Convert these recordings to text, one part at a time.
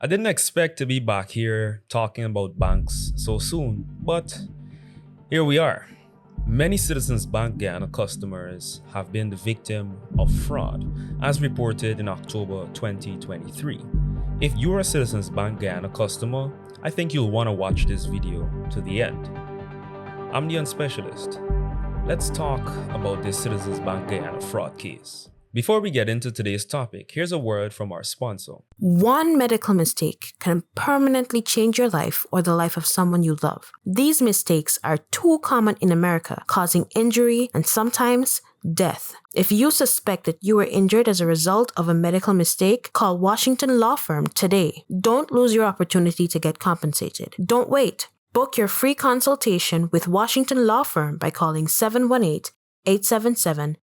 I didn't expect to be back here talking about banks so soon, but here we are. Many Citizens Bank Guyana customers have been the victim of fraud, as reported in October 2023. If you're a Citizens Bank Guyana customer, I think you'll want to watch this video to the end. I'm the Unspecialist. Let's talk about this Citizens Bank Guyana fraud case. Before we get into today's topic, here's a word from our sponsor. One medical mistake can permanently change your life or the life of someone you love. These mistakes are too common in America, causing injury and sometimes death. If you suspect that you were injured as a result of a medical mistake, call Washington Law Firm today. Don't lose your opportunity to get compensated. Don't wait. Book your free consultation with Washington Law Firm by calling 718-877-3100.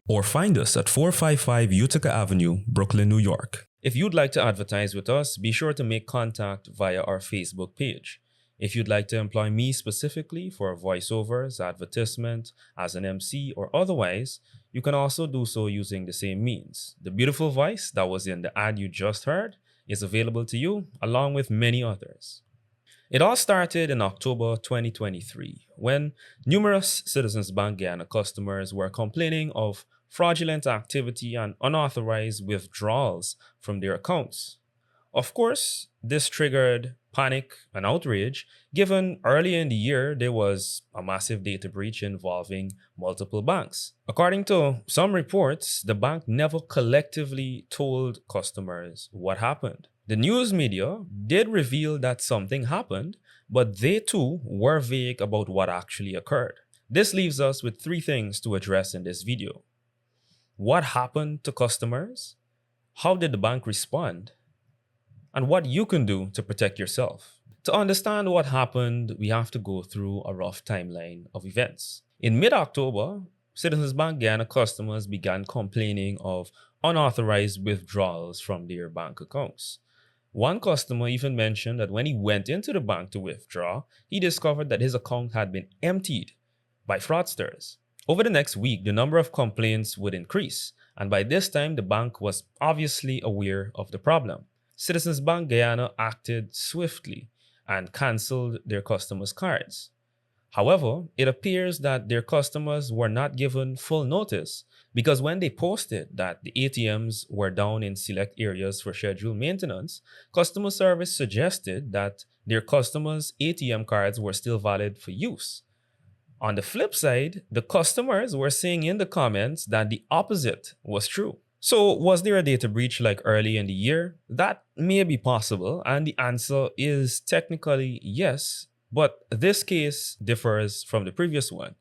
Or find us at 455 Utica Avenue, Brooklyn, New York. If you'd like to advertise with us, be sure to make contact via our Facebook page. If you'd like to employ me specifically for voiceovers, advertisement, as an MC, or otherwise, you can also do so using the same means. The beautiful voice that was in the ad you just heard is available to you, along with many others. It all started in October 2023 when numerous Citizens Bank Guyana customers were complaining of fraudulent activity and unauthorized withdrawals from their accounts. Of course, this triggered panic and outrage given earlier in the year there was a massive data breach involving multiple banks. According to some reports, the bank never collectively told customers what happened. The news media did reveal that something happened, but they too were vague about what actually occurred. This leaves us with three things to address in this video. What happened to customers? How did the bank respond? And what you can do to protect yourself. To understand what happened, we have to go through a rough timeline of events. In mid-October, Citizens Bank Guyana customers began complaining of unauthorized withdrawals from their bank accounts. One customer even mentioned that when he went into the bank to withdraw, he discovered that his account had been emptied by fraudsters. Over the next week, the number of complaints would increase, and by this time, the bank was obviously aware of the problem. Citizens Bank Guyana acted swiftly and canceled their customers' cards. However, it appears that their customers were not given full notice because when they posted that the ATMs were down in select areas for scheduled maintenance, customer service suggested that their customers' ATM cards were still valid for use. On the flip side, the customers were saying in the comments that the opposite was true. So, was there a data breach like early in the year? That may be possible, and the answer is technically yes, but this case differs from the previous one.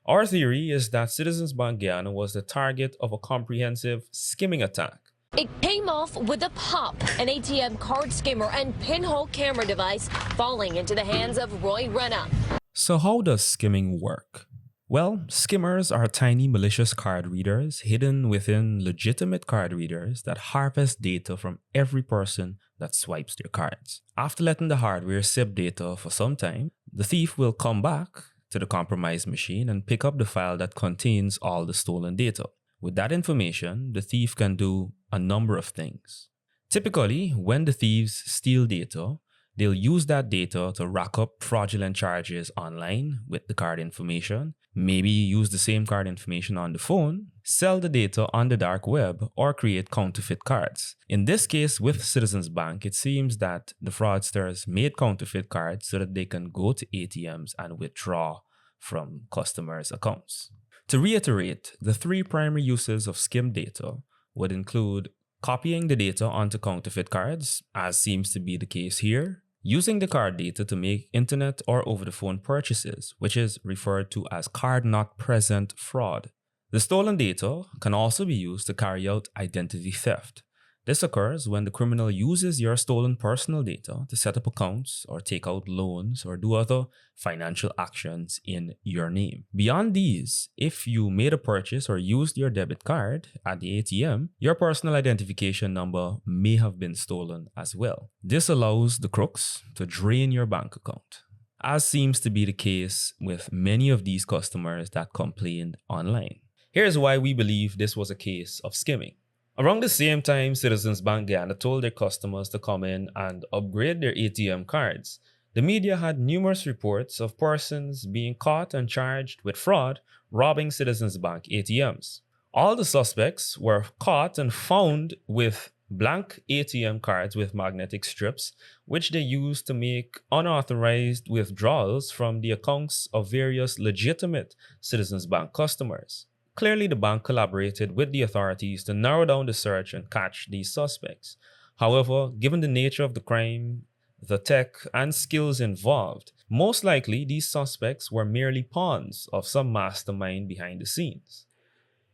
Our theory is that Citizens Bank Guyana was the target of a comprehensive skimming attack. It came off with a pop, an ATM card skimmer and pinhole camera device falling into the hands of Roy Renna. So how does skimming work? Well, skimmers are tiny malicious card readers hidden within legitimate card readers that harvest data from every person that swipes their cards. After letting the hardware sip data for some time, the thief will come back to the compromised machine and pick up the file that contains all the stolen data. With that information, the thief can do a number of things. Typically, when the thieves steal data, they'll use that data to rack up fraudulent charges online with the card information, maybe use the same card information on the phone, sell the data on the dark web, or create counterfeit cards. In this case with Citizens Bank, it seems that the fraudsters made counterfeit cards so that they can go to ATMs and withdraw from customers' accounts. To reiterate, the three primary uses of skimmed data would include copying the data onto counterfeit cards, as seems to be the case here, using the card data to make internet or over-the-phone purchases, which is referred to as card-not-present fraud. The stolen data can also be used to carry out identity theft. This occurs when the criminal uses your stolen personal data to set up accounts or take out loans or do other financial actions in your name. Beyond these, if you made a purchase or used your debit card at the ATM, your personal identification number may have been stolen as well. This allows the crooks to drain your bank account, as seems to be the case with many of these customers that complained online. Here's why we believe this was a case of skimming. Around the same time, Citizens Bank Guyana told their customers to come in and upgrade their ATM cards. The media had numerous reports of persons being caught and charged with fraud robbing Citizens Bank ATMs. All the suspects were caught and found with blank ATM cards with magnetic strips, which they used to make unauthorized withdrawals from the accounts of various legitimate Citizens Bank customers. Clearly, the bank collaborated with the authorities to narrow down the search and catch these suspects. However, given the nature of the crime, the tech, and skills involved, most likely these suspects were merely pawns of some mastermind behind the scenes.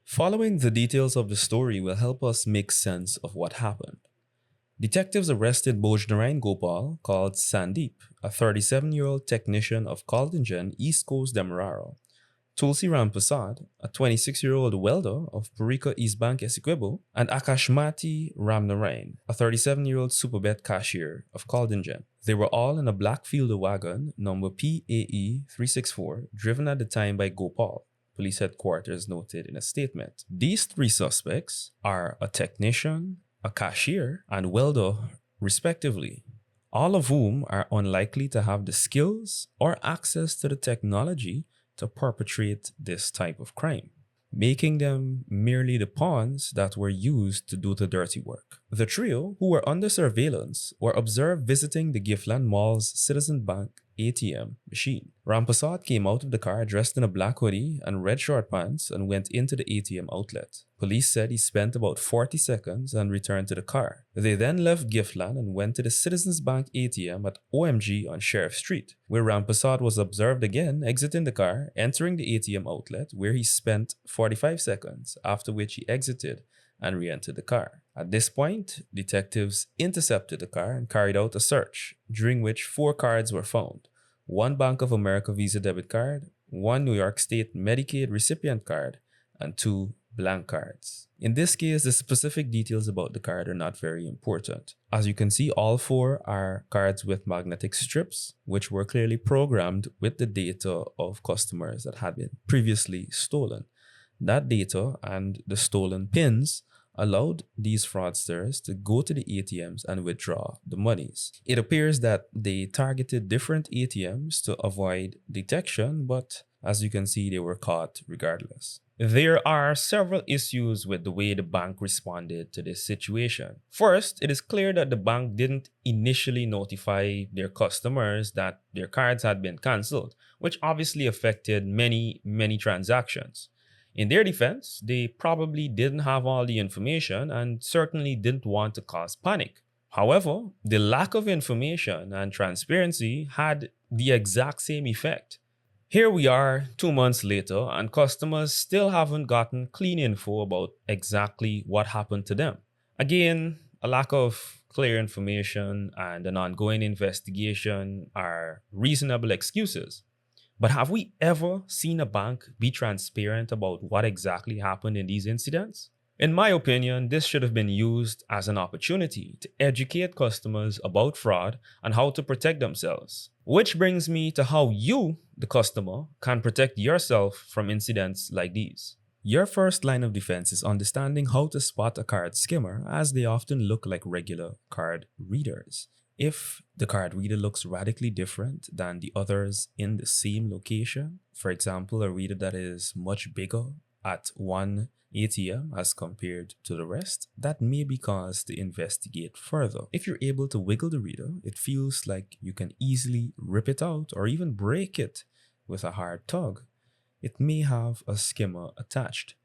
Following the details of the story will help us make sense of what happened. Detectives arrested Bojnarayan Gopal, called Sandeep, a 37-year-old technician of Caldingen, East Coast Demerara, Tulsi Rampasad, a 26-year-old welder of Purika East Bank Essequibo, and Akashmati Ramnarayan, a 37-year-old Superbet cashier of Caldingen. They were all in a black Fielder wagon, number PAE 364, driven at the time by Gopal, police headquarters noted in a statement. These three suspects are a technician, a cashier, and welder, respectively, all of whom are unlikely to have the skills or access to the technology to perpetrate this type of crime, making them merely the pawns that were used to do the dirty work. The trio, who were under surveillance, were observed visiting the Giftland Mall's Citizens Bank ATM machine. Rampasad came out of the car dressed in a black hoodie and red short pants and went into the ATM outlet. Police said he spent about 40 seconds and returned to the car. They then left Giftland and went to the Citizens Bank ATM at OMG on Sheriff Street, where Rampasad was observed again exiting the car, entering the ATM outlet, where he spent 45 seconds, after which he exited and re-entered the car. At this point, detectives intercepted the car and carried out a search, during which 4 cards were found: 1 Bank of America Visa debit card, 1 New York State Medicaid recipient card, and 2 blank cards. In this case, the specific details about the card are not very important. As you can see, all 4 are cards with magnetic strips, which were clearly programmed with the data of customers that had been previously stolen. That data and the stolen pins allowed these fraudsters to go to the ATMs and withdraw the monies. It appears that they targeted different ATMs to avoid detection, but as you can see, they were caught regardless. There are several issues with the way the bank responded to this situation. First, it is clear that the bank didn't initially notify their customers that their cards had been cancelled, which obviously affected many transactions. In their defense, they probably didn't have all the information and certainly didn't want to cause panic. However, the lack of information and transparency had the exact same effect. Here we are 2 months later, and customers still haven't gotten clean info about exactly what happened to them. Again, a lack of clear information and an ongoing investigation are reasonable excuses. But have we ever seen a bank be transparent about what exactly happened in these incidents? In my opinion, this should have been used as an opportunity to educate customers about fraud and how to protect themselves. Which brings me to how you, the customer, can protect yourself from incidents like these. Your first line of defense is understanding how to spot a card skimmer, as they often look like regular card readers. If the card reader looks radically different than the others in the same location, for example, a reader that is much bigger at one ATM as compared to the rest, that may be cause to investigate further. If you're able to wiggle the reader, it feels like you can easily rip it out or even break it with a hard tug. It may have a skimmer attached.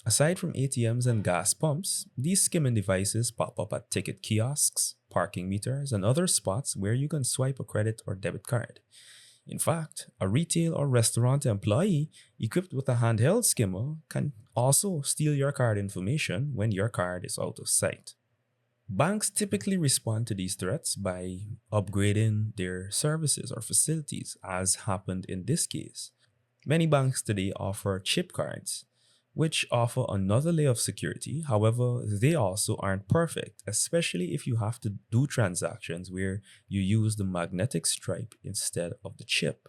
Aside from ATMs and gas pumps, these skimming devices pop up at ticket kiosks, parking meters, and other spots where you can swipe a credit or debit card. In fact, a retail or restaurant employee equipped with a handheld skimmer can also steal your card information when your card is out of sight. Banks typically respond to these threats by upgrading their services or facilities, as happened in this case. Many banks today offer chip cards, which offer another layer of security. However, they also aren't perfect, especially if you have to do transactions where you use the magnetic stripe instead of the chip.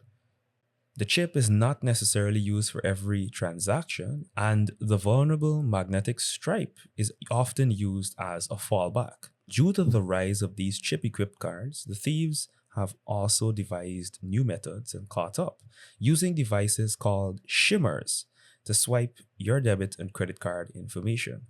The chip is not necessarily used for every transaction, and the vulnerable magnetic stripe is often used as a fallback. Due to the rise of these chip-equipped cards, the thieves have also devised new methods and caught up, using devices called shimmers to swipe your debit and credit card information.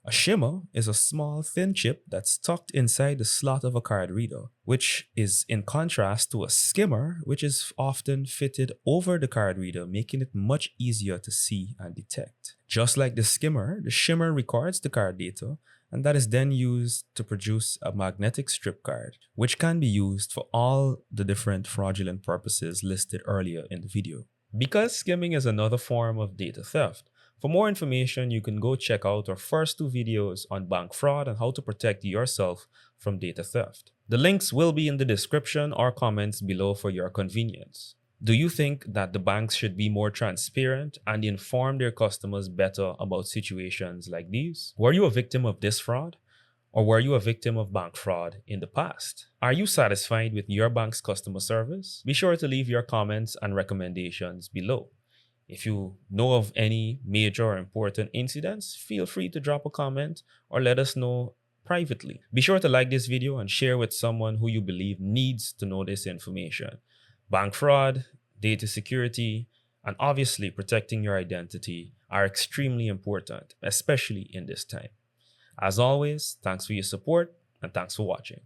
A shimmer is a small, thin chip that's tucked inside the slot of a card reader, which is in contrast to a skimmer, which is often fitted over the card reader, making it much easier to see and detect. Just like the skimmer, the shimmer records the card data, and that is then used to produce a magnetic strip card, which can be used for all the different fraudulent purposes listed earlier in the video. Because skimming is another form of data theft, for more information, you can go check out our first 2 videos on bank fraud and how to protect yourself from data theft. The links will be in the description or comments below for your convenience. Do you think that the banks should be more transparent and inform their customers better about situations like these? Were you a victim of this fraud? Or were you a victim of bank fraud in the past? Are you satisfied with your bank's customer service? Be sure to leave your comments and recommendations below. If you know of any major or important incidents, feel free to drop a comment or let us know privately. Be sure to like this video and share with someone who you believe needs to know this information. Bank fraud, data security, and obviously protecting your identity are extremely important, especially in this time. As always, thanks for your support and thanks for watching.